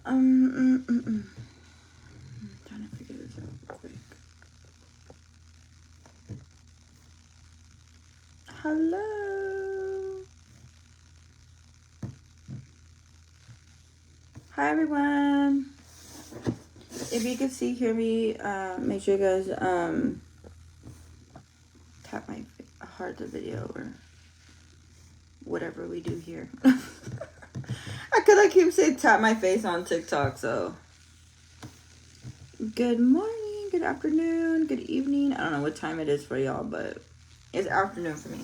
I'm trying to figure this out real quick. Hello. Hi everyone. If you can hear me, make sure you guys tap my heart the video or whatever we do here. I keep saying tap my face on TikTok, so good morning, good afternoon, good evening. I don't know what time it is for y'all, but it's afternoon for me.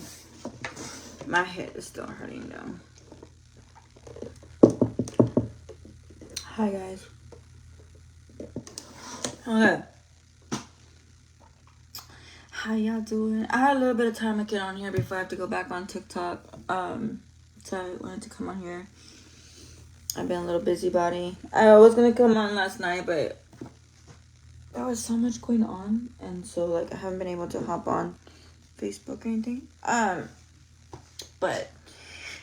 My head is still hurting though. Hi guys. Okay. How y'all doing? I had a little bit of time to get on here before I have to go back on TikTok. So I wanted to come on here. I've been a little busybody. I was gonna come on last night, but there was so much going on, and so like I haven't been able to hop on Facebook or anything. But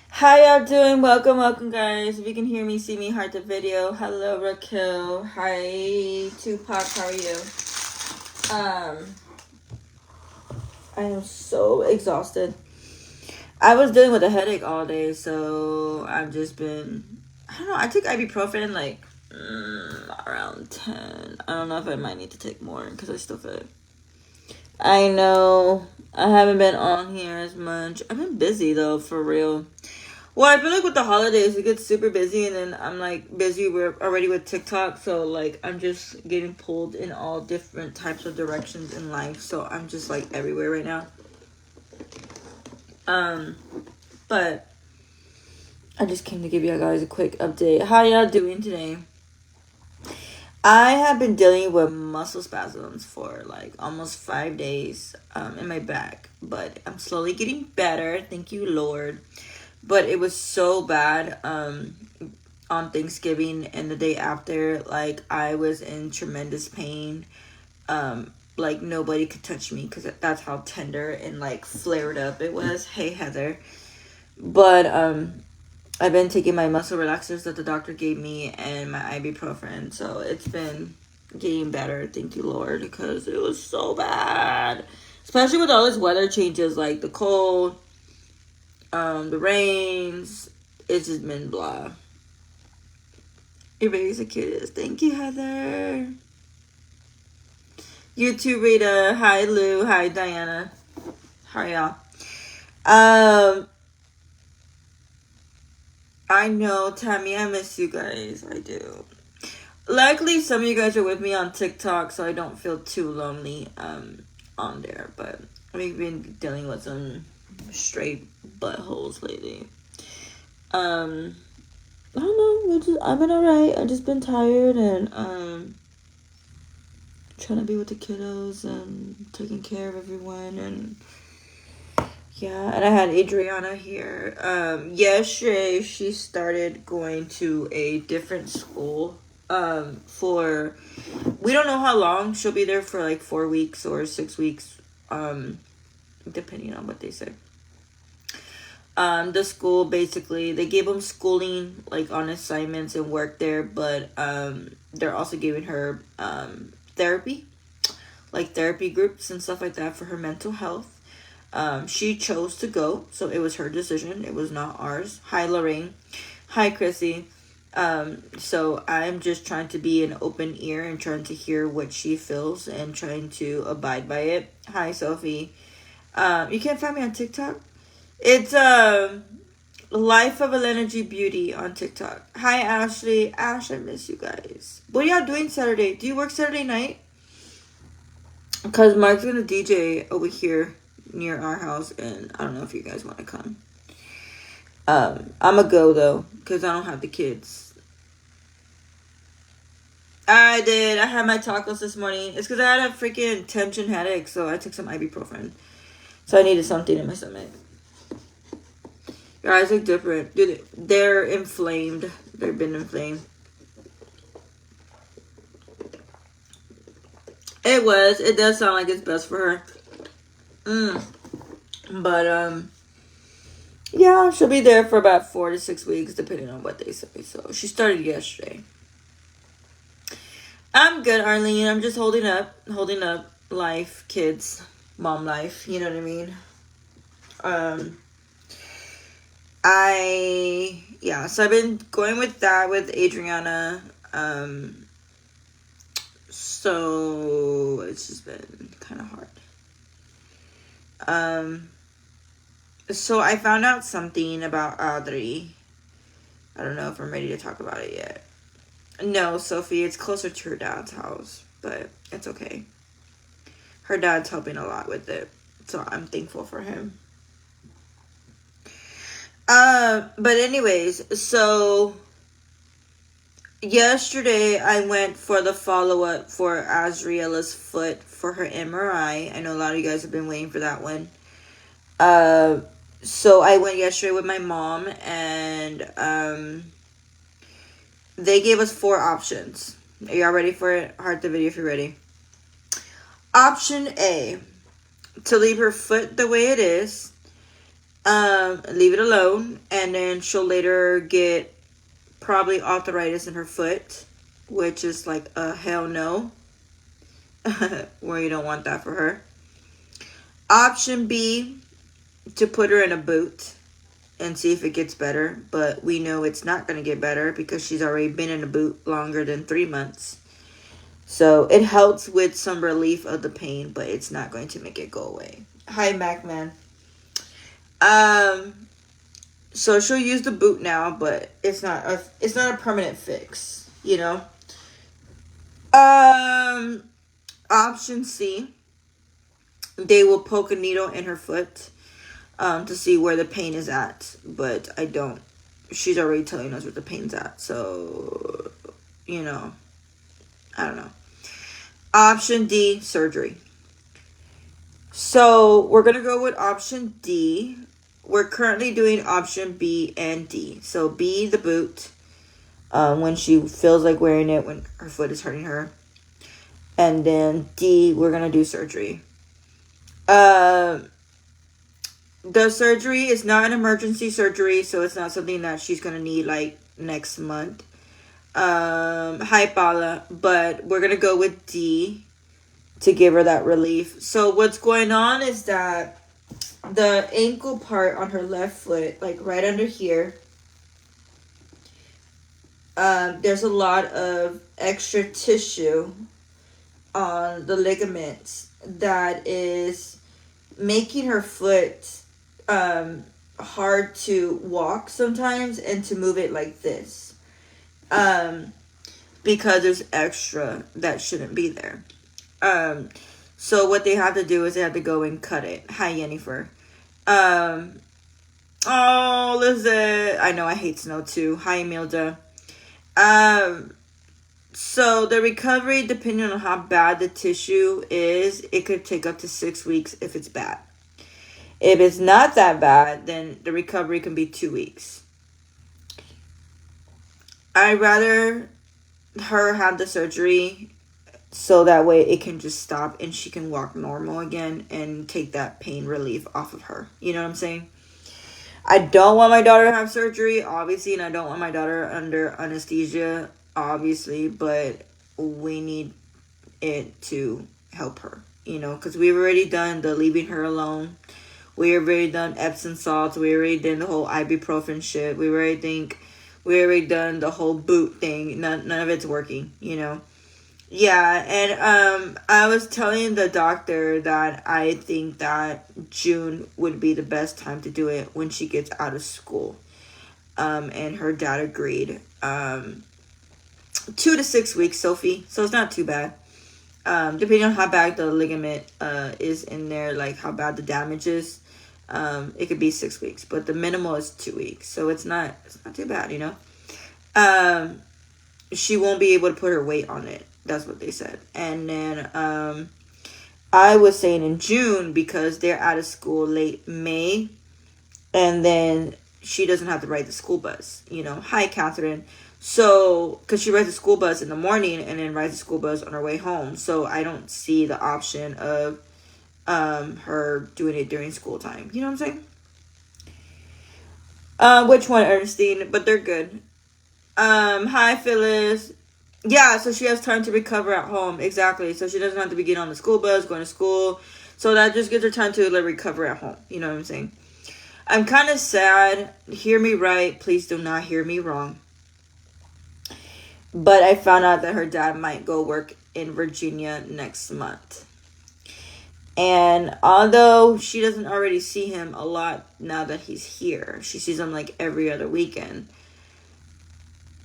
how y'all doing? Welcome guys. If you can hear me, see me, heart the video. Hello Raquel. Hi Tupac. How are you? I am so exhausted. I was dealing with a headache all day, so I've just been, I don't know, I took ibuprofen like around 10. I don't know if I might need to take more because I still feel it. I know I haven't been on here as much. I've been busy though, for real. Well, I feel like with the holidays, it gets super busy, and then I'm like busy already with TikTok, so like I'm just getting pulled in all different types of directions in life, so I'm just like everywhere right now. But I just came to give you guys a quick update. How y'all doing today? I have been dealing with muscle spasms for like almost 5 days in my back, but I'm slowly getting better. Thank you, Lord. But it was so bad on Thanksgiving and the day after. Like I was in tremendous pain. Like nobody could touch me because that's how tender and like flared up it was. Hey Heather. But I've been taking my muscle relaxers that the doctor gave me and my ibuprofen, so it's been getting better, thank you Lord, because it was so bad, especially with all these weather changes, like the cold, the rains. It's just been blah. Your baby's the cutest. Thank you, Heather. You too, Rita. Hi, Lou. Hi, Diana. How are y'all? I know, Tammy, I miss you guys. I do. Luckily, some of you guys are with me on TikTok, so I don't feel too lonely on there. But we've been dealing with some straight buttholes lately. I don't know. I've been alright. I've just been tired and trying to be with the kiddos and taking care of everyone, and yeah, and I had Adriana here. Yesterday she started going to a different school. For we don't know how long she'll be there, for like 4 weeks or 6 weeks, depending on what they say. The school basically they gave them schooling like on assignments and work there, but they're also giving her therapy, like therapy groups and stuff like that for her mental health. She chose to go, so it was her decision. It was not ours. Hi, Lorraine. Hi, Chrissy. So I'm just trying to be an open ear and trying to hear what she feels and trying to abide by it. Hi, Sophie. You can't find me on TikTok? It's Life of Elena G Beauty on TikTok. Hi, Ashley. Ash, I miss you guys. What are y'all doing Saturday? Do you work Saturday night? Because Mark's gonna DJ over here near our house, and I don't know if you guys want to come. I'm a go though, because I don't have the kids. I did. I had my tacos this morning. It's because I had a freaking tension headache, so I took some ibuprofen. So I needed something in my stomach. Your eyes look different. Dude, they're inflamed. They've been inflamed. It does sound like it's best for her. But, yeah, she'll be there for about 4 to 6 weeks, depending on what they say. So, she started yesterday. I'm good, Arlene. I'm just holding up life, kids, mom life. You know what I mean? Um, yeah. So I've been going with that with Adriana. So it's just been kind of hard. So I found out something about Audrey. I don't know if I'm ready to talk about it yet. No, Sophie, it's closer to her dad's house, but it's okay. Her dad's helping a lot with it, so I'm thankful for him. But anyways, so yesterday I went for the follow-up for Azriella's foot for her MRI. I know a lot of you guys have been waiting for that one. So I went yesterday with my mom, and they gave us 4 options. Are y'all ready for it? Heart the video if you're ready. Option A, to leave her foot the way it is, leave it alone, and then she'll later get probably arthritis in her foot, which is like a hell no, where you don't want that for her. Option B, to put her in a boot and see if it gets better, but we know it's not going to get better because she's already been in a boot longer than 3 months. So it helps with some relief of the pain, but it's not going to make it go away. Hi, Macman. So she'll use the boot now, but it's not a permanent fix, you know. Option C, they will poke a needle in her foot to see where the pain is at, but she's already telling us where the pain's at, so you know, I don't know. Option D, surgery. So we're gonna go with option D. We're currently doing option B and D. So B, the boot, when she feels like wearing it, when her foot is hurting her. And then D, we're going to do surgery. The surgery is not an emergency surgery, so it's not something that she's going to need like next month. Hi, Paula. But we're going to go with D to give her that relief. So what's going on is that the ankle part on her left foot, like right under here, there's a lot of extra tissue on the ligaments that is making her foot hard to walk sometimes and to move it like this, because there's extra that shouldn't be there. So what they have to do is they have to go and cut it. Hi, Yennefer. Oh, Lizette. I know I hate snow too. Hi, Milda. So the recovery, depending on how bad the tissue is, it could take up to 6 weeks if it's bad. If it's not that bad, then the recovery can be 2 weeks. I'd rather her have the surgery so that way it can just stop and she can walk normal again and take that pain relief off of her. You know what I'm saying? I don't want my daughter to have surgery, obviously, and I don't want my daughter under anesthesia, obviously, but we need it to help her, you know, because we've already done the leaving her alone. We already done Epsom salts. We already done the whole ibuprofen shit. We already done the whole boot thing. None of it's working, you know. Yeah, and I was telling the doctor that I think that June would be the best time to do it when she gets out of school. And her dad agreed. 2 to 6 weeks, Sophie. So it's not too bad. Depending on how bad the ligament is in there, like how bad the damage is, it could be 6 weeks. But the minimal is 2 weeks. So it's not too bad, you know. She won't be able to put her weight on it. That's what they said. And then I was saying in June because they're out of school late May. And then she doesn't have to ride the school bus. You know, hi, Catherine. So, because she rides the school bus in the morning and then rides the school bus on her way home. So, I don't see the option of her doing it during school time. You know what I'm saying? Which one, Ernestine? But they're good. Hi, Phyllis. Yeah, so she has time to recover at home. Exactly. So she doesn't have to be getting on the school bus, going to school. So that just gives her time to like recover at home. You know what I'm saying? I'm kind of sad. Hear me right. Please do not hear me wrong. But I found out that her dad might go work in Virginia next month. And although she doesn't already see him a lot now that he's here, she sees him like every other weekend.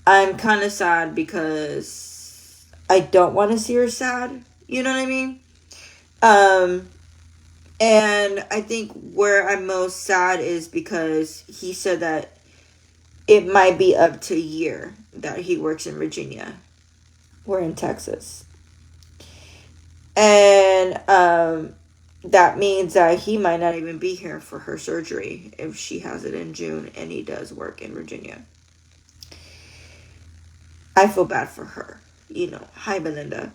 I'm kind of sad because I don't want to see her sad. You know what I mean? And I think where I'm most sad is because he said that it might be up to a year that he works in Virginia. We're in Texas. And that means that he might not even be here for her surgery if she has it in June and he does work in Virginia. I feel bad for her. You know, hi Belinda.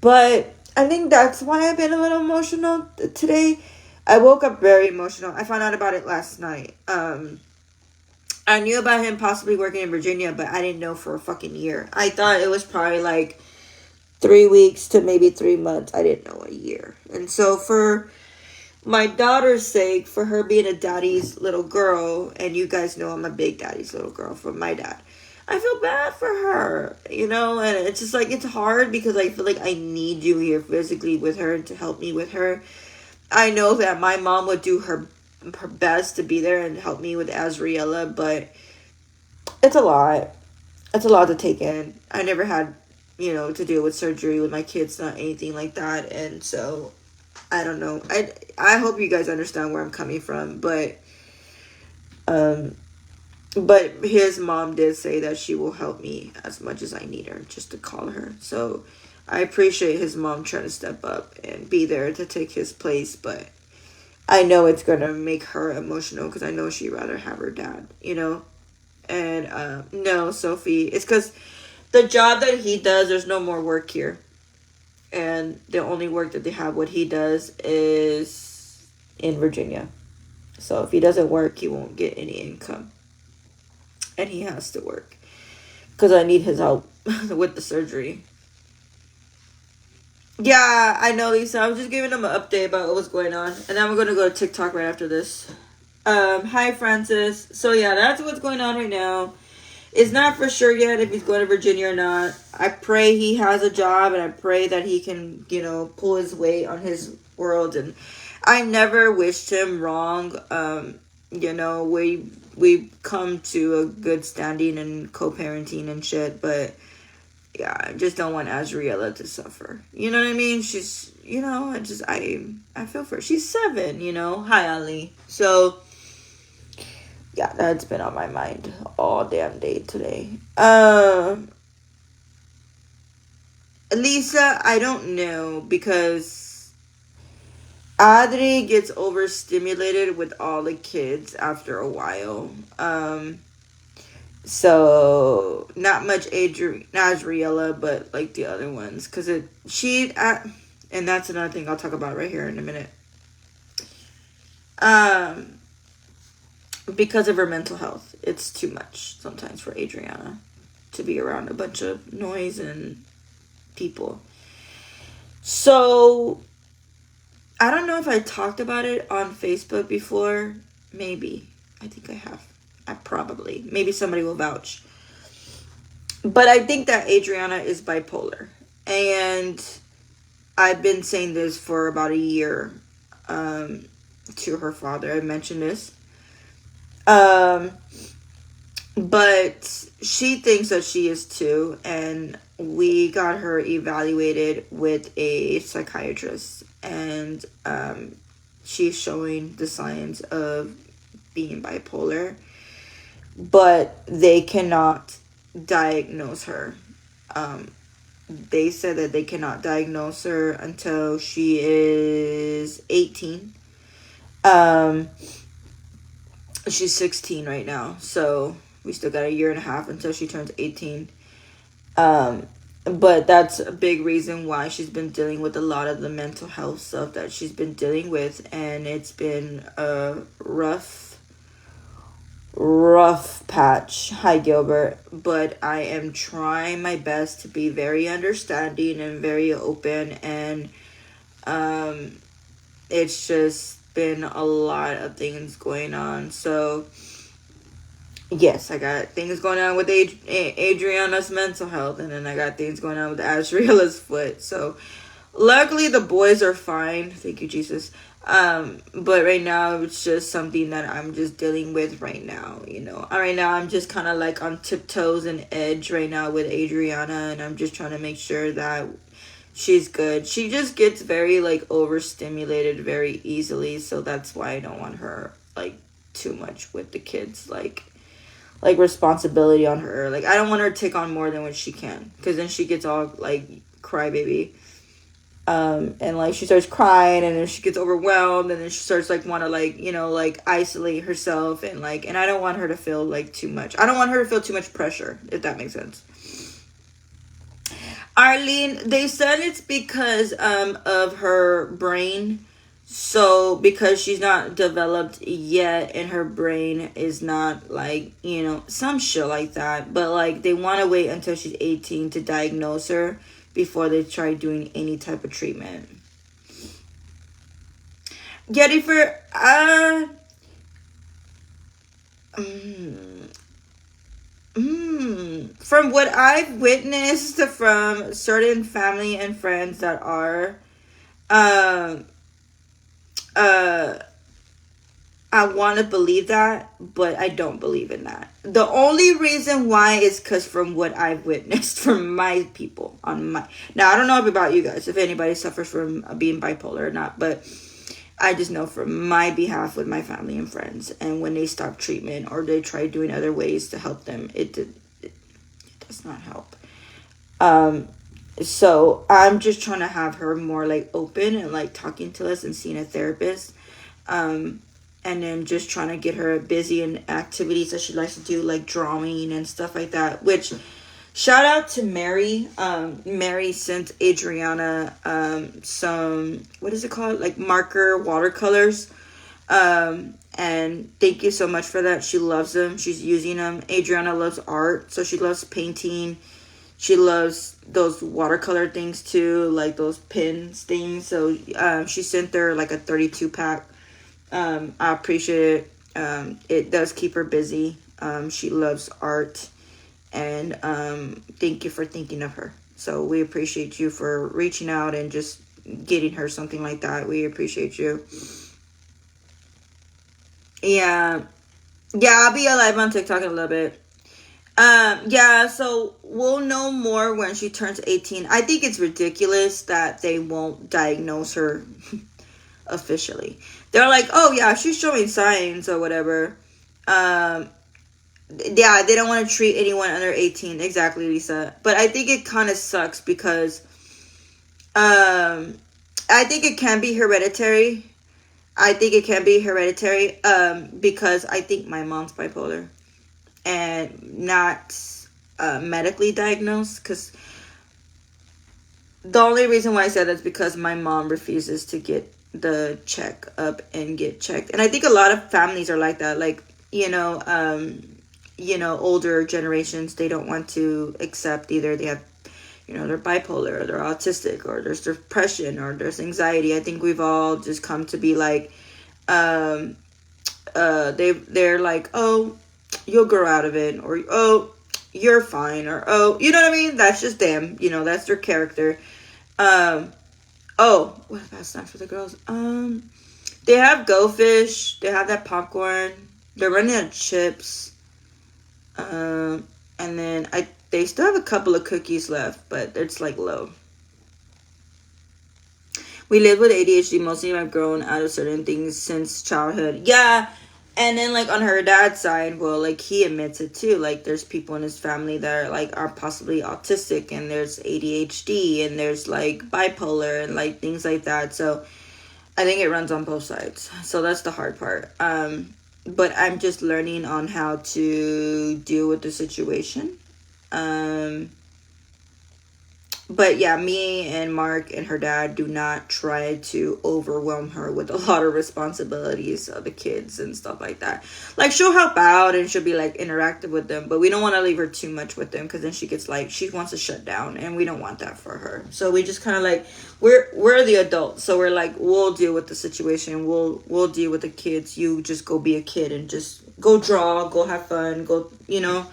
But I think that's why I've been a little emotional today. I woke up very emotional. I found out about it last night. I knew about him possibly working in Virginia, but I didn't know for a fucking year. I thought it was probably like 3 weeks to maybe 3 months. I didn't know a year. And so for my daughter's sake, for her being a daddy's little girl, and you guys know I'm a big daddy's little girl from my dad, I feel bad for her, you know, and it's just like, it's hard because I feel like I need you here physically with her and to help me with her. I know that my mom would do her best to be there and help me with Azriela, but it's a lot. It's a lot to take in. I never had, you know, to deal with surgery with my kids, not anything like that, and so I don't know. I hope you guys understand where I'm coming from, but his mom did say that she will help me as much as I need her, just to call her. So I appreciate his mom trying to step up and be there to take his place, but I know it's going to make her emotional because I know she'd rather have her dad, you know? And no, Sophie, it's because the job that he does, there's no more work here. And the only work that they have, what he does, is in Virginia. So if he doesn't work, he won't get any income. And he has to work. Because I need his help with the surgery. Yeah, I know, Lisa. I was just giving them an update about what was going on. And then we're going to go to TikTok right after this. Hi, Francis. So, yeah, that's what's going on right now. It's not for sure yet if he's going to Virginia or not. I pray he has a job. And I pray that he can, you know, pull his weight on his world. And I never wished him wrong. You know, we've come to a good standing and co-parenting and shit, but yeah, I just don't want Azriela to suffer. You know what I mean? She's, you know, I feel for her. She's 7, you know. Hi, Ali. So yeah, that's been on my mind all damn day today. Lisa, I don't know, because Adri gets overstimulated with all the kids after a while. So not much Azriela, but like the other ones, because and that's another thing I'll talk about right here in a minute. Because of her mental health, it's too much sometimes for Adriana to be around a bunch of noise and people. So I don't know if I talked about it on Facebook before. Maybe. I think I have. Maybe somebody will vouch. But I think that Adriana is bipolar. And I've been saying this for about a year to her father. I mentioned this. But she thinks that she is too. And we got her evaluated with a psychiatrist. And she's showing the signs of being bipolar. But they cannot diagnose her. They said that they cannot diagnose her until she is 18. She's 16 right now, so we still got a year and a half until she turns 18. But that's a big reason why she's been dealing with a lot of the mental health stuff that she's been dealing with, and it's been a rough rough patch. Hi, Gilbert. But I am trying my best to be very understanding and very open. And it's just been a lot of things going on. So, yes, I got things going on with Adriana's mental health. And then I got things going on with Azriela's foot. So, luckily, the boys are fine. Thank you, Jesus. But right now, it's just something that I'm just dealing with right now. You know, right now I'm just kind of like on tiptoes and edge right now with Adriana, and I'm just trying to make sure that she's good. She just gets very like overstimulated very easily, so that's why I don't want her like too much with the kids, like responsibility on her. Like I don't want her to take on more than what she can, because then she gets all like crybaby. And like she starts crying, and then she gets overwhelmed, and then she starts like want to like, you know, like isolate herself, and like, and I don't want her to feel like too much. I don't want her to feel too much pressure, if that makes sense. Arlene, they said it's because of her brain. So because she's not developed yet, and her brain is not like, you know, some shit like that. But like they want to wait until she's 18 to diagnose her before they try doing any type of treatment. Jennifer, from what I've witnessed from certain family and friends that are, I want to believe that, but I don't believe in that. The only reason why is because from what I've witnessed from my people on my... Now, I don't know about you guys, if anybody suffers from being bipolar or not, but I just know from my behalf with my family and friends, and when they stop treatment or they try doing other ways to help them, it does not help. So I'm just trying to have her more like open and like talking to us and seeing a therapist. And then just trying to get her busy in activities that she likes to do, like drawing and stuff like that. Which, shout out to Mary. Mary sent Adriana some, what is it called? Like marker watercolors. And thank you so much for that. She loves them. She's using them. Adriana loves art, so she loves painting. She loves those watercolor things too, like those pins things. So she sent her like a 32 pack. I appreciate it. It does keep her busy. She loves art, and thank you for thinking of her. So we appreciate you for reaching out and just getting her something like that. We appreciate you. Yeah, I'll be live on TikTok in a little bit. So we'll know more when she turns 18. I think it's ridiculous that they won't diagnose her officially. They're like, oh yeah, she's showing signs or whatever. Yeah, they don't want to treat anyone under 18. Exactly, Lisa. But I think it kind of sucks because I think it can be hereditary. Because I think my mom's bipolar and not medically diagnosed, because the only reason why I said that is because my mom refuses to get the check up and get checked. And I think a lot of families are like that. Like, older generations, they don't want to accept either they have, they're bipolar or they're autistic or there's depression or there's anxiety. I think we've all just come to be like, they're like, oh, you'll grow out of it, or, oh, you're fine, or, oh, you know what I mean? That's just them, that's their character. Oh, what about snacks for the girls? They have Go Fish. They have that popcorn. They're running out of chips. And then they still have a couple of cookies left, but it's like low. We live with ADHD. Mostly I've grown out of certain things since childhood. Yeah. And then like on her dad's side, well, like he admits it too. Like there's people in his family that are possibly autistic, and there's ADHD, and there's like bipolar and like things like that. So I think it runs on both sides. So that's the hard part. But I'm just learning on how to deal with the situation. But yeah, me and Mark and her dad do not try to overwhelm her with a lot of responsibilities of the kids and stuff like that. Like, she'll help out and she'll be like interactive with them, but we don't want to leave her too much with them, because then she gets like, she wants to shut down, and we don't want that for her. So we just kind of like, we're the adults, so we're like, we'll deal with the situation, we'll deal with the kids. You just go be a kid and just go draw, go have fun, go, you know.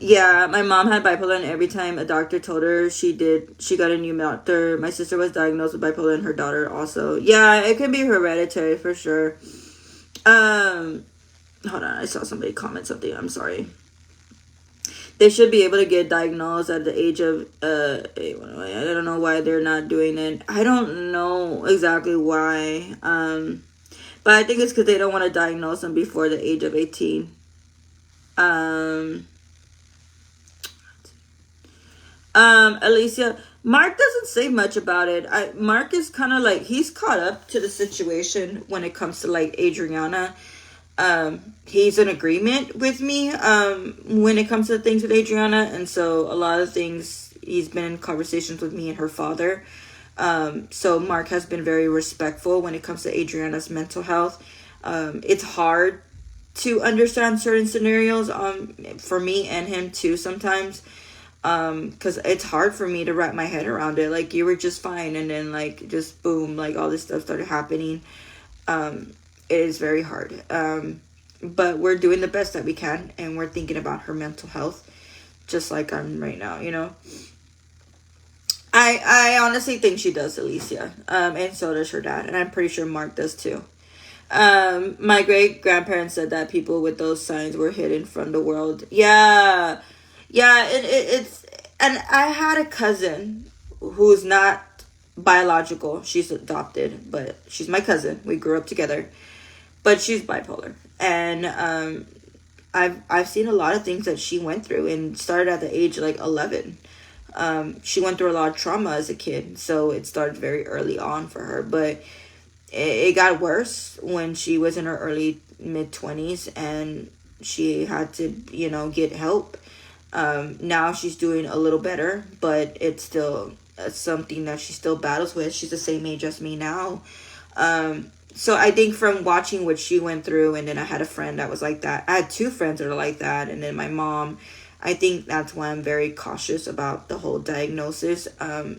Yeah, my mom had bipolar, and every time a doctor told her she got a new doctor. My sister was diagnosed with bipolar, and her daughter also. Yeah, it can be hereditary for sure. Hold on, I saw somebody comment something. I'm sorry. They should be able to get diagnosed at the age of I don't know why they're not doing it. I don't know exactly why. But I think it's because they don't want to diagnose them before the age of 18. Alicia, Mark doesn't say much about it. Mark is kind of like, he's caught up to the situation when it comes to like Adriana. He's in agreement with me when it comes to things with Adriana, and so a lot of things he's been in conversations with me and her father. So Mark has been very respectful when it comes to Adriana's mental health. It's hard to understand certain scenarios for me and him too sometimes, because it's hard for me to wrap my head around it. Like, you were just fine, and then like just boom, like all this stuff started happening. It is very hard, but we're doing the best that we can, and we're thinking about her mental health just like I'm right now, you know. I honestly think she does, Alicia, and so does her dad, and I'm pretty sure Mark does too. My great grandparents said that people with those signs were hidden from the world. Yeah, it's, and I had a cousin who's not biological. She's adopted, but she's my cousin. We grew up together, but she's bipolar, and I've seen a lot of things that she went through, and started at the age of like 11. She went through a lot of trauma as a kid, so it started very early on for her, but it got worse when she was in her early mid-20s, and she had to, you know, get help. Now she's doing a little better, but it's still something that she still battles with. She's the same age as me now. So I think from watching what she went through, and then I had a friend that was like that. I had two friends that are like that, and then my mom. I think that's why I'm very cautious about the whole diagnosis,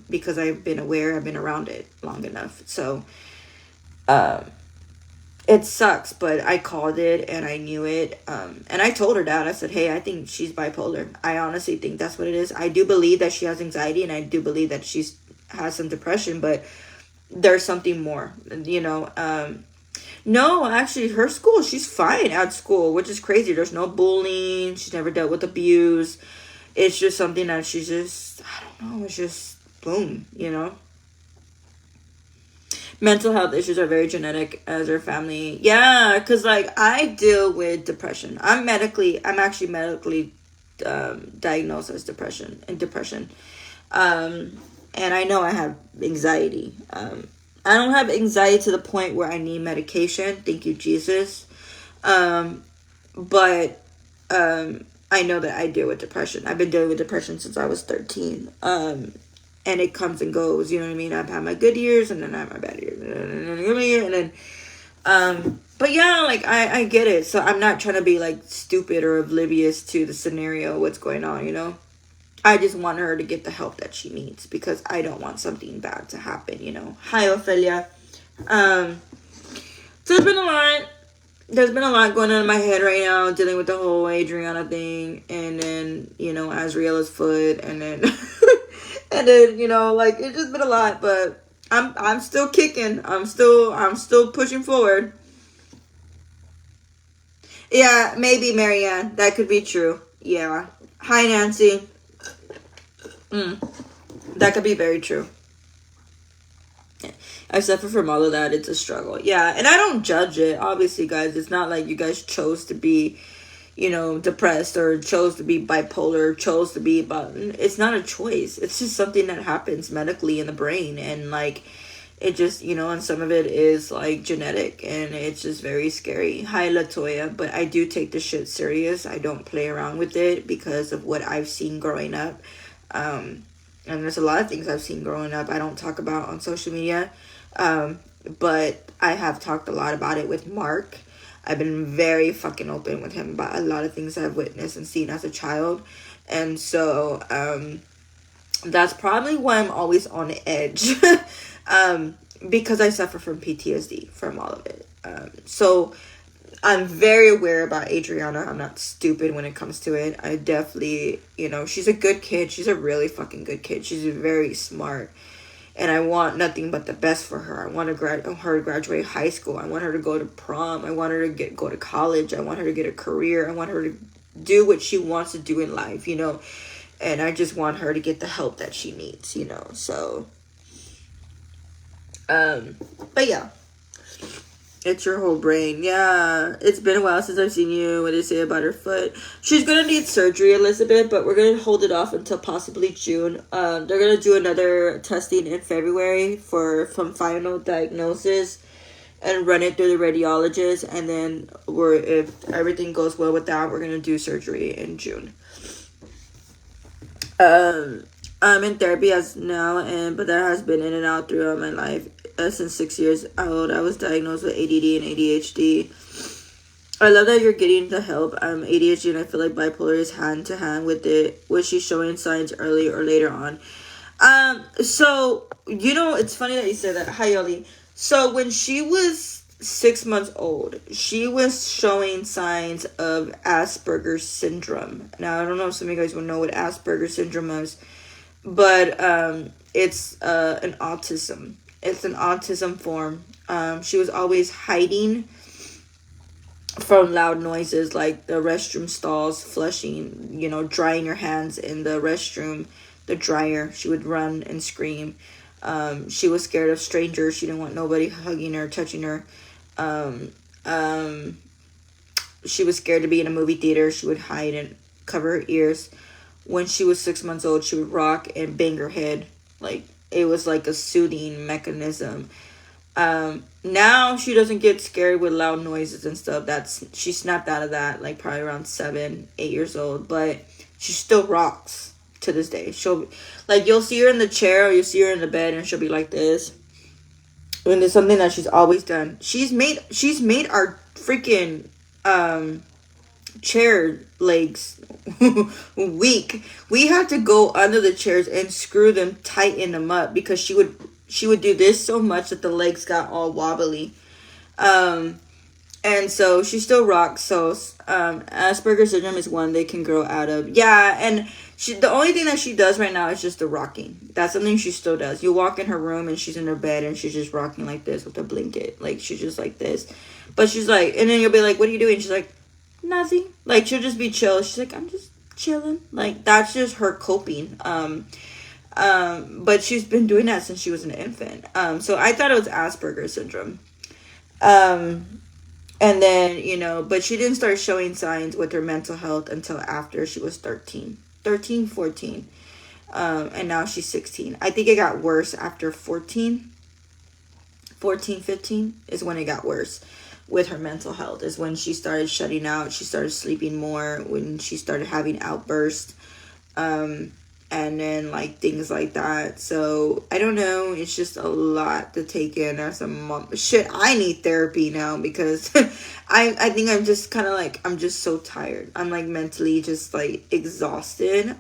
because I've been aware, I've been around it long enough. So it sucks, but I called it and I knew it. And I told her dad, I said, hey, I think she's bipolar. I honestly think that's what it is. I do believe that she has anxiety, and I do believe that has some depression, but there's something more, you know. No, actually, her school, she's fine at school, which is crazy. There's no bullying. She's never dealt with abuse. It's just something that she's just, I don't know, it's just boom, you know. Mental health issues are very genetic as her family. Yeah, because like I deal with depression. I'm actually medically diagnosed as depression. And I know I have anxiety. I don't have anxiety to the point where I need medication. Thank you, Jesus. But I know that I deal with depression. I've been dealing with depression since I was 13. And it comes and goes, you know what I mean? I've had my good years, and then I have my bad years. And then, but yeah, like, I get it. So I'm not trying to be, like, stupid or oblivious to the scenario, what's going on, you know? I just want her to get the help that she needs, because I don't want something bad to happen, you know? Hi, Ophelia. So there's been a lot. There's been a lot going on in my head right now, dealing with the whole Adriana thing, and then, you know, Azriella's foot, and then... and then, you know, like, it's just been a lot, but I'm still kicking. I'm still pushing forward. Yeah, maybe, Marianne. That could be true. Yeah. Hi, Nancy. That could be very true. I suffer from all of that. It's a struggle. Yeah, and I don't judge it. Obviously, guys, it's not like you guys chose to be, you know, depressed, or chose to be bipolar, chose to be, but it's not a choice. It's just something that happens medically in the brain, and like, it just, you know, and some of it is like genetic, and it's just very scary. Hi, Latoya. But I do take this shit serious. I don't play around with it because of what I've seen growing up. and there's a lot of things I've seen growing up I don't talk about on social media, but I have talked a lot about it with Mark. I've been very fucking open with him about a lot of things I've witnessed and seen as a child. And so, that's probably why I'm always on edge. Because I suffer from PTSD from all of it. So I'm very aware about Adriana. I'm not stupid when it comes to it. I definitely, she's a good kid. She's a really fucking good kid. She's very smart. And I want nothing but the best for her. I want her to graduate high school. I want her to go to prom. I want her to go to college. I want her to get a career. I want her to do what she wants to do in life, And I just want her to get the help that she needs, So, but yeah. It's your whole brain. Yeah, it's been a while since I've seen you. What did they say about her foot? She's going to need surgery, Elizabeth, but we're going to hold it off until possibly June. They're going to do another testing in February from final diagnosis and run it through the radiologist. And then if everything goes well with that, we're going to do surgery in June. I'm in therapy as now, but that has been in and out throughout my life. Since 6 years old, I was diagnosed with ADD and ADHD. I love that you're getting the help. I'm ADHD and I feel like bipolar is hand to hand with it. Was she showing signs early or later on? So, it's funny that you said that. Hi, Yoli. So, when she was 6 months old, she was showing signs of Asperger's syndrome. Now, I don't know if some of you guys will know what Asperger's syndrome is, but it's an autism. It's an autism form. She was always hiding from loud noises like the restroom stalls, flushing, drying your hands in the restroom, the dryer. She would run and scream. She was scared of strangers. She didn't want nobody hugging her, touching her. She was scared to be in a movie theater. She would hide and cover her ears. When she was 6 months old, she would rock and bang her head. Like, it was like a soothing mechanism. Now she doesn't get scared with loud noises and stuff. She snapped out of that like probably around 7, 8 years old, but she still rocks to this day. You'll see her in the chair or you'll see her in the bed and she'll be like this. And it's something that she's always done. She's made our freaking chair legs weak. We had to go under the chairs and screw them, tighten them up, because she would do this so much that the legs got all wobbly. And so she still rocks. So Asperger's syndrome is one they can grow out of. Yeah, and the only thing that she does right now is just the rocking. That's something she still does. You walk in her room and she's in her bed and she's just rocking like this with a blanket. Like, she's just like this. But she's like, and then you'll be like, what are you doing? She's like, nothing. Like, she'll just be chill. She's like, I'm just chilling. Like, that's just her coping. But she's been doing that since she was an infant. So I thought it was Asperger's syndrome. And then, but she didn't start showing signs with her mental health until after she was 14. And now she's 16. I think it got worse after 14, 15 is when it got worse with her mental health, is when she started shutting out. She started sleeping more, when she started having outbursts, and then things like that. So I don't know, it's just a lot to take in as a mom. Shit, I need therapy now because I think I'm just kind of I'm just so tired. I'm mentally just exhausted.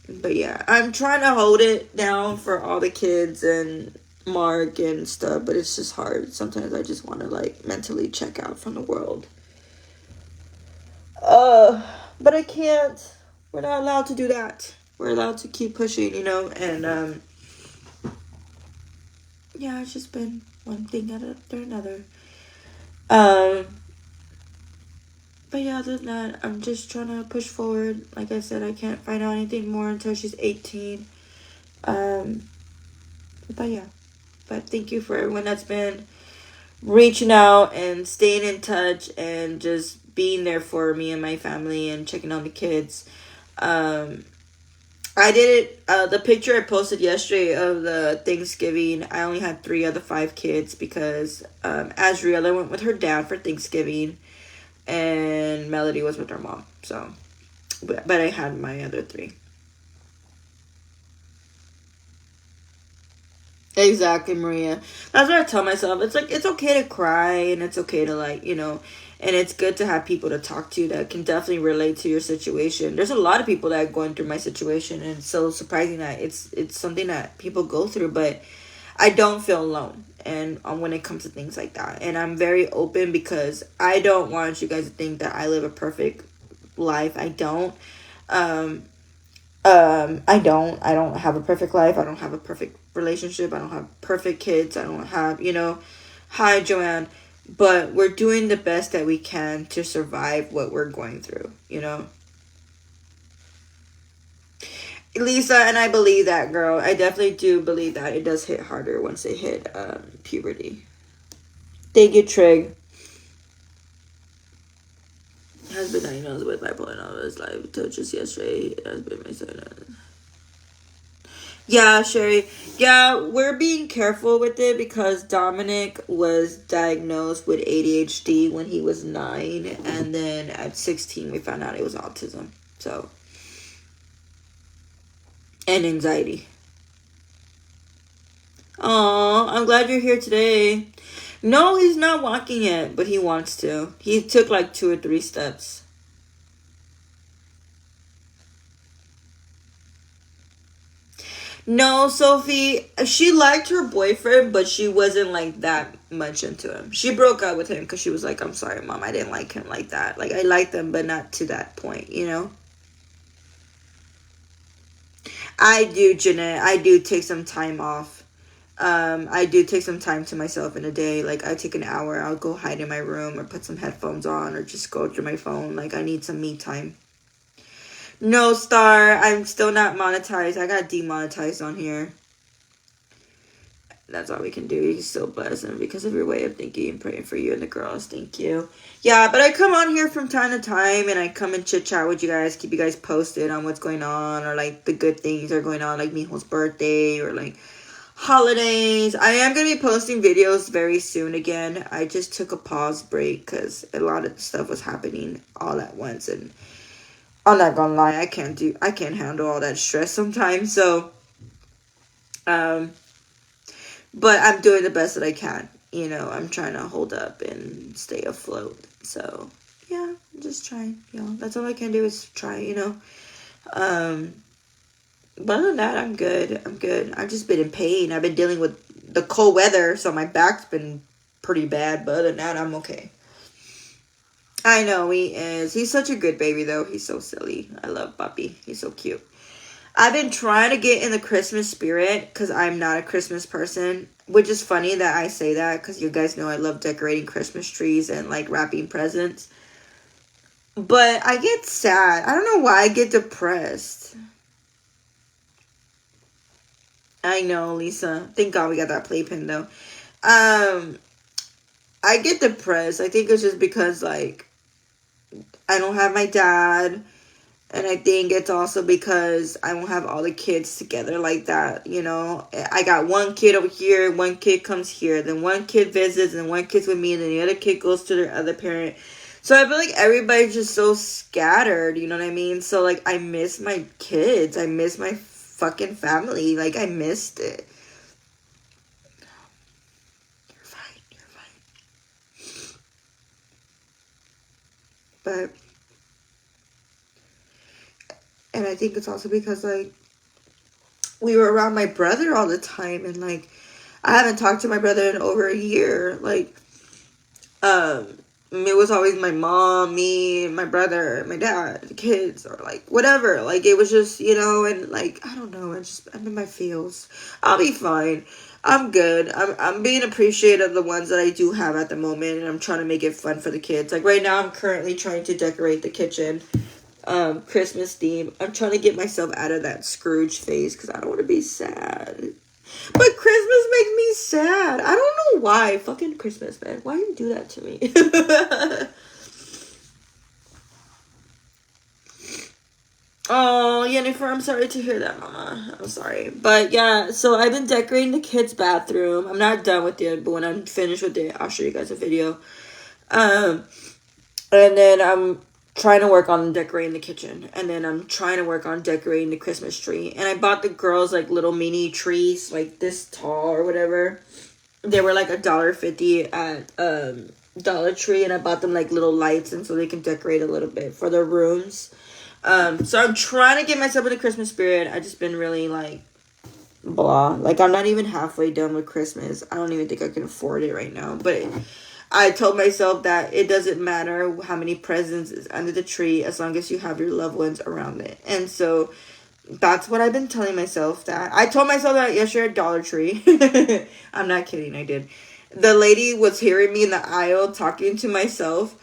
But yeah, I'm trying to hold it down for all the kids and Mark and stuff, but it's just hard. Sometimes I just want to mentally check out from the world. But I can't. We're not allowed to do that. We're allowed to keep pushing, and yeah, it's just been one thing after another. But yeah, other than that, I'm just trying to push forward. Like I said, I can't find out anything more until she's 18. But yeah. But thank you for everyone that's been reaching out and staying in touch and just being there for me and my family and checking on the kids. I did it, the picture I posted yesterday of the Thanksgiving, I only had 3 of the 5 kids because Azriela went with her dad for Thanksgiving and Melody was with her mom. So, but I had my other 3. Exactly, Maria. That's what I tell myself. It's like it's okay to cry and it's okay to like, and it's good to have people to talk to that can definitely relate to your situation. There's a lot of people that are going through my situation and it's so surprising that it's something that people go through, but I don't feel alone. And when it comes to things like that, and I'm very open because I don't want you guys to think that I live a perfect life. I don't. Um, I don't have a perfect life. I don't have a perfect relationship. I don't have perfect kids. I don't have, hi, Joanne. But we're doing the best that we can to survive what we're going through. Lisa, and I believe that, girl. I definitely do believe that it does hit harder once they hit puberty. Thank you, Trig. Has been diagnosed with bipolar all his life. Till just yesterday, it has been my son. Yeah, Sherry. Yeah, we're being careful with it because Dominic was diagnosed with ADHD when he was 9, and then at 16 we found out it was autism. So, and anxiety. Oh, I'm glad you're here today. No, he's not walking yet, but he wants to. He took like 2 or 3 steps. No, Sophie, she liked her boyfriend, but she wasn't like that much into him. She broke up with him because she was like, I'm sorry, Mom, I didn't like him like that. Like, I liked him, but not to that point. I do, Jeanette. I do take some time off. I do take some time to myself in a day. Like, I take an hour, I'll go hide in my room or put some headphones on or just go through my phone. Like, I need some me time. No, Star, I'm still not monetized. I got demonetized on here. That's all we can do. You can still bless him because of your way of thinking and praying for you and the girls. Thank you. Yeah, but I come on here from time to time and I come and chit chat with you guys, keep you guys posted on what's going on or like the good things are going on, like Mijo's birthday or like holidays. I am going to be posting videos very soon again. I just took a pause break because a lot of stuff was happening all at once and I'm not gonna lie, I can't handle all that stress sometimes. So, but I'm doing the best that I can. I'm trying to hold up and stay afloat. So, yeah, I'm just trying. That's all I can do is try. But other than that, I'm good. I've just been in pain. I've been dealing with the cold weather, so my back's been pretty bad. But other than that, I'm okay. I know he is. He's such a good baby, though. He's so silly. I love Puppy. He's so cute. I've been trying to get in the Christmas spirit because I'm not a Christmas person, which is funny that I say that because you guys know I love decorating Christmas trees and like wrapping presents. But I get sad. I don't know why I get depressed. I know, Lisa. Thank God we got that playpen, though. I get depressed. I think it's just because like I don't have my dad. And I think it's also because I don't have all the kids together like that, I got one kid over here, one kid comes here, then one kid visits, and one kid's with me, and then the other kid goes to their other parent. So I feel like everybody's just so scattered, you know what I mean? So, like, I miss my kids. I miss my fucking family. Like, I missed it. You're fine. But... And I think it's also because, like, we were around my brother all the time. And, like, I haven't talked to my brother in over a year. Like, it was always my mom, me, my brother, my dad, the kids, or, like, whatever. Like, it was just, and, like, I don't know. I'm in my feels. I'll be fine. I'm good. I'm being appreciative of the ones that I do have at the moment. And I'm trying to make it fun for the kids. Like, right now, I'm currently trying to decorate the kitchen. Christmas theme. I'm trying to get myself out of that Scrooge phase because I don't want to be sad. But Christmas makes me sad. I don't know why. Fucking Christmas, man. Why you do that to me? Oh, Jennifer, I'm sorry to hear that, Mama. I'm sorry. But yeah, so I've been decorating the kids' bathroom. I'm not done with it, but when I'm finished with it, I'll show you guys a video. And then I'm trying to work on decorating the kitchen, and then I'm trying to work on decorating the Christmas tree. And I bought the girls like little mini trees, like this tall or whatever. They were like $1.50 at Dollar Tree, and I bought them like little lights, and so they can decorate a little bit for their rooms. So I'm trying to get myself in the Christmas spirit. I just been really like blah. Like, I'm not even halfway done with Christmas. I don't even think I can afford it right now. But I told myself that it doesn't matter how many presents is under the tree as long as you have your loved ones around it. And so that's what I've been telling myself. That I told myself that yesterday at Dollar Tree. I'm not kidding, I did. The lady was hearing me in the aisle talking to myself.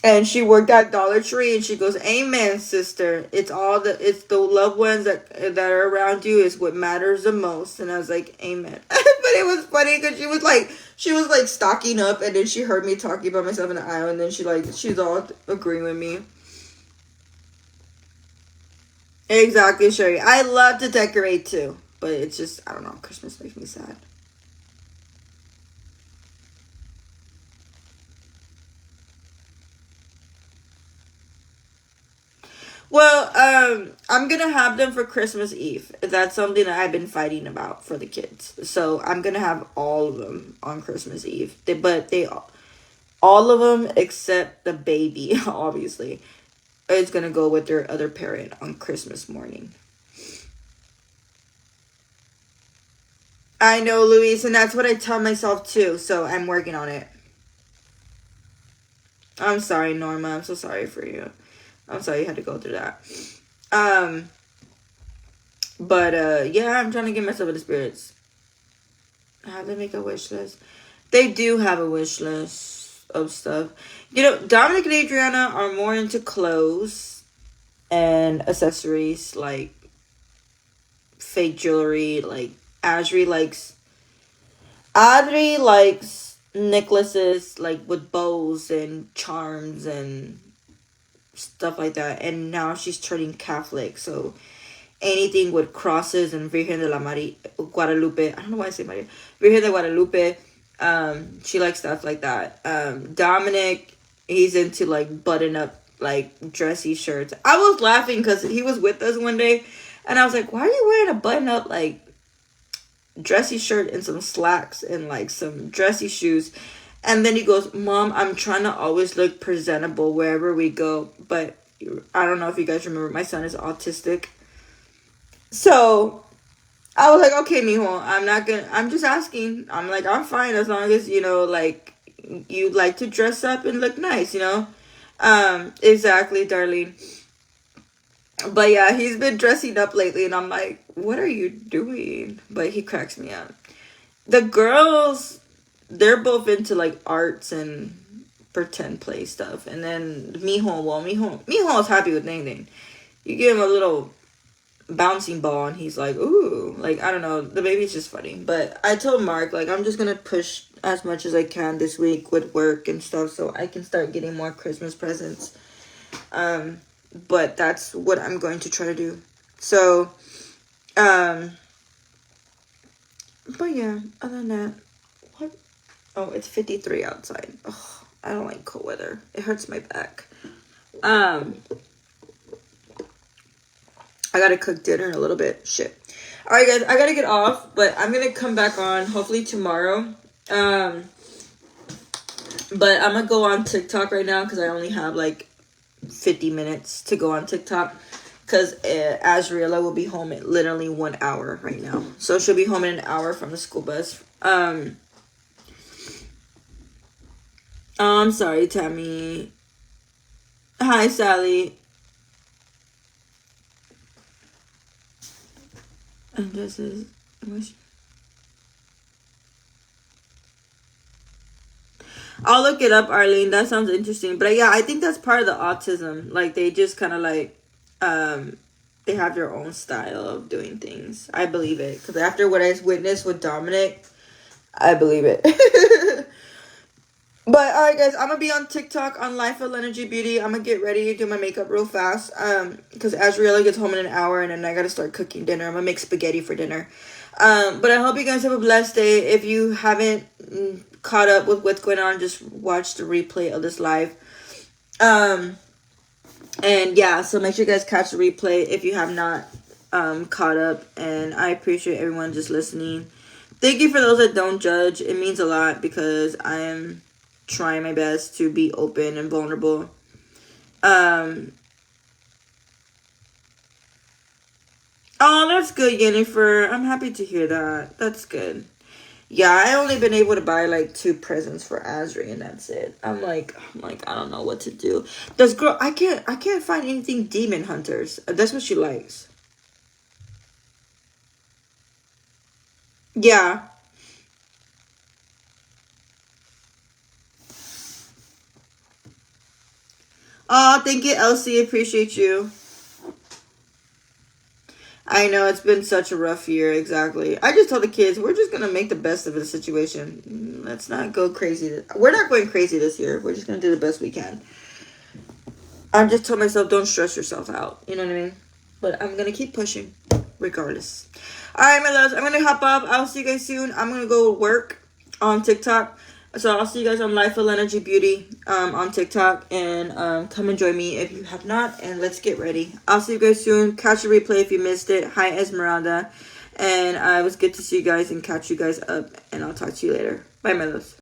And she worked at Dollar Tree, and she goes, "Amen, sister. It's the loved ones that are around you is what matters the most." And I was like, "Amen." But it was funny because she was like stocking up, and then she heard me talking about myself in the aisle, and then she's all agreeing with me. Exactly, Sherry. I love to decorate too, but it's just, I don't know, Christmas makes me sad. Well, I'm gonna have them for Christmas Eve. That's something that I've been fighting about for the kids. So I'm gonna have all of them on Christmas Eve. They all of them except the baby, obviously, is gonna go with their other parent on Christmas morning. I know, Louise, and that's what I tell myself too. So I'm working on it. I'm sorry, Norma. I'm so sorry for you. I'm sorry you had to go through that. Um, but yeah, I'm trying to get myself in the spirits. How they make a wish list? They do have a wish list of stuff. You know, Dominic and Adriana are more into clothes and accessories, like fake jewelry. Like Adri likes Adri likes necklaces, like with bows and charms and stuff like that. And now she's turning Catholic, so anything with crosses and Virgen de la Guadalupe. I don't know why I say Maria. Virgen de Guadalupe. She likes stuff like that. Dominic, he's into like button up, like dressy shirts. I was laughing because he was with us one day, and I was like, "Why are you wearing a button up like dressy shirt and some slacks and like some dressy shoes?" And then he goes, "Mom, I'm trying to always look presentable wherever we go." But I don't know if you guys remember, my son is autistic. So I was like, "Okay, mijo, I'm just asking." I'm like, "I'm fine as long as, like, you like to dress up and look nice, you know?" Exactly, darling. But yeah, he's been dressing up lately, and I'm like, "What are you doing?" But he cracks me up. The girls, they're both into like arts and pretend play stuff. And then Mijo's happy with anything. You give him a little bouncing ball, and he's like, "Ooh," like, I don't know. The baby's just funny. But I told Mark, like, I'm just gonna push as much as I can this week with work and stuff, so I can start getting more Christmas presents. But that's what I'm going to try to do. So, um, but yeah, other than that, what? Oh, it's 53 outside. Oh, I don't like cold weather. It hurts my back. I gotta cook dinner in a little bit. Shit. Alright, guys, I gotta get off, but I'm gonna come back on hopefully tomorrow. But I'm gonna go on TikTok right now because I only have like 50 minutes to go on TikTok. Because Azriela will be home in literally 1 hour right now. So she'll be home in an hour from the school bus. I'm sorry, Tammy. Hi, Sally. And this is... I'll look it up, Arlene. That sounds interesting. But yeah, I think that's part of the autism. Like, they just kind of like... they have their own style of doing things. I believe it. Because after what I witnessed with Dominic, I believe it. But alright, guys, I'm gonna be on TikTok on Life of Energy Beauty. I'm gonna get ready to do my makeup real fast. Because Azriela gets home in an hour, and then I gotta start cooking dinner. I'm gonna make spaghetti for dinner. But I hope you guys have a blessed day. If you haven't caught up with what's going on, just watch the replay of this live. And yeah, so make sure you guys catch the replay if you have not caught up. And I appreciate everyone just listening. Thank you for those that don't judge. It means a lot because I am trying my best to be open and vulnerable. Oh, that's good, Jennifer. I'm happy to hear that. That's good. Yeah, I only been able to buy like 2 presents for Asri, and that's it. I'm like, I don't know what to do. This girl, I can't find anything demon hunters. That's what she likes. Yeah. Oh, thank you, Elsie. Appreciate you. I know it's been such a rough year. Exactly. I just told the kids we're just gonna make the best of the situation. Let's not go crazy. We're not going crazy this year. We're just gonna do the best we can. I just told myself don't stress yourself out. You know what I mean? But I'm gonna keep pushing, regardless. All right, my loves. I'm gonna hop up. I'll see you guys soon. I'm gonna go work on TikTok. So I'll see you guys on Life of Energy Beauty on TikTok, and come and join me if you have not, and let's get ready. I'll see you guys soon. Catch the replay if you missed it. Hi, Esmeralda. And it was good to see you guys and catch you guys up, and I'll talk to you later. Bye, my loves.